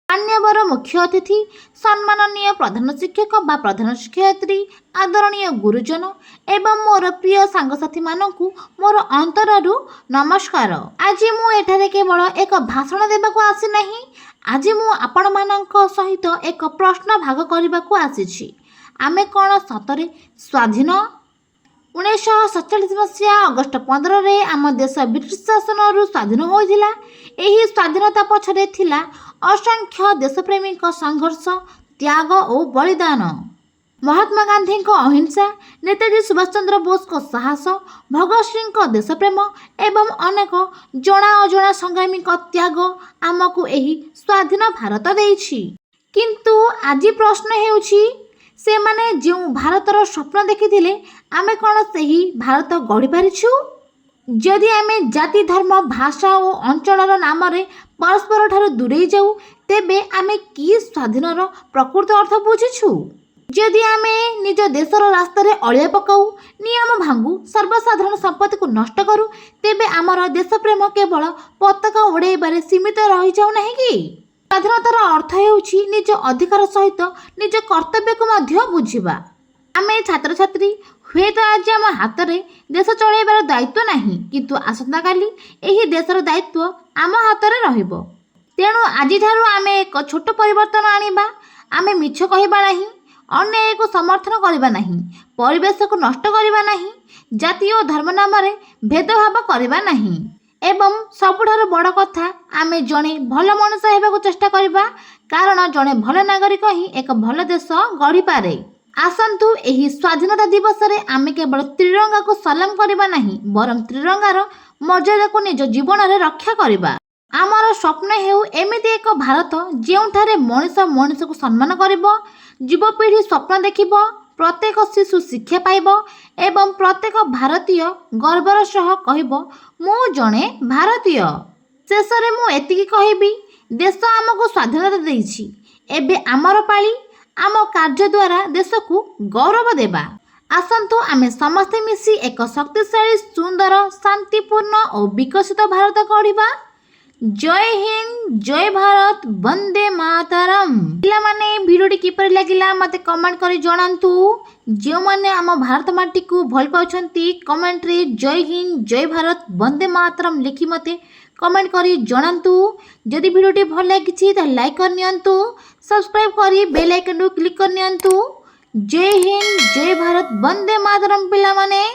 मान्यवर मुख्य अतिथि सम्माननीय प्रधान शिक्षक बा प्रधान शिक्षयित्री आदरणीय गुरुजन एवं मोर प्रिय सांगसाथी मानकु मोर अंतररू नमस्कार। आज मु एठारे केवल एक भाषण देबाकू आसी नहीं। आज मु आपण मानक सहित एक प्रश्न भाग करबाकू आसीछि। आमे कोन सतरे स्वाधीन 1947 मसीहा अगस्ट 15 रे आम देश ब्रिटिश शासन स्वाधीन होइथिला। एही स्वाधीनता पछरे थिला असंख्य देशप्रेमी संघर्ष त्याग और बलिदान। महात्मा गांधी को अहिंसा, नेताजी सुभाष चंद्र बोस को साहस, भगत सिंह को देशप्रेम एवं अनेक जणा अजणा संग्रामी को त्याग आमको एही स्वाधीन भारत देइछि। किंतु आज प्रश्न हेउछि से माने जो भारतर स्वप्न देखिथिले आमे कोन सही भारत गढ़ी पारिछु? जदि आमे जाति धर्म भाषा और अंचलर नाम रे परस्पर ठार दूरे जाऊ तेबे आमे की स्वाधीनर प्रकृत अर्थ बुझिछु? जदि आमे निज देशर रास्ता रे अलिया पकाऊ, नियम भांगू, सर्वसाधारण संपत्ति को नष्ट करू तेबे आमर देश प्रेम केवल पताका उड़ाइबारे सीमित रही जाऊ नहीं कि? स्वाधीनतार अर्थ हेउछि निज अधिकार सहित निज कर्तव्य को मध्य बुझिबा। आमे छात्र छात्री हुए तो आज आम हाथ में देश चलैबार दायित्व नहीं, किंतु आसंता काली एही देशर दायित्व आम हाथ में रहिबो। तेणु आज ठारू आमे एक छोट परिवर्तन आनिबा। आमे मिछ कहिबा नहीं, अन्याय को समर्थन करिबा नहीं, परिवेश को नष्ट करिबा नहीं, जाति और धर्म नाम रे भेदभाव करिबा नहीं एवं सबुठार बड़ कथा आमे जणे भल मनुष्य हेबाकू चेष्टा करिबा। कारण जणे भल नागरिक ही एक भल देश गढ़ी पारे। आसंतु एही स्वाधीनता दिवस रे आमे केवल त्रिरंगा को सलाम करिबा नहीं, बरं त्रिरंगार मर्यादा को निज जीवन रे रक्षा करिबा। आमर स्वप्न हेउ एमिति एक भारत जेउठारे मनुष्य मनुष्य को सम्मान करिबो, युवपीढ़ी स्वप्न देखिबो, प्रत्येक शिशु शिक्षा पाइबो एवं प्रत्येक भारतीय गर्वर सह कहिबो मु जणे भारतीय। शेष रे मु एतिकी कहिबी, देश आमको स्वाधीनता देइछि, एबे आमर पाली आम कार्य द्वारा देश को गौरव देबा। आसंतु आमे समस्ते मिसी एक शक्तिशाली सुंदर शांतिपूर्ण और विकसित भारत गढ़िबा। जय हिंद, जय भारत, वंदे मातरम। पिला माने वीडियोटी किपर लागिला मते कमेंट करी जणांतु। जो माने आम भारत माटी को भल पाउछंती कमेंट रे जय हिंद, जय भारत, वंदे मातरम लिखि मते कमेंट करी जणांतु। जदि वीडियोटी भल लागिछि त लाइक कर नियंतु, सब्सक्राइब करी बेल आइकन क्लिक कर नियंतु। जय हिंद, जय भारत, वंदे मातरम पिला माने।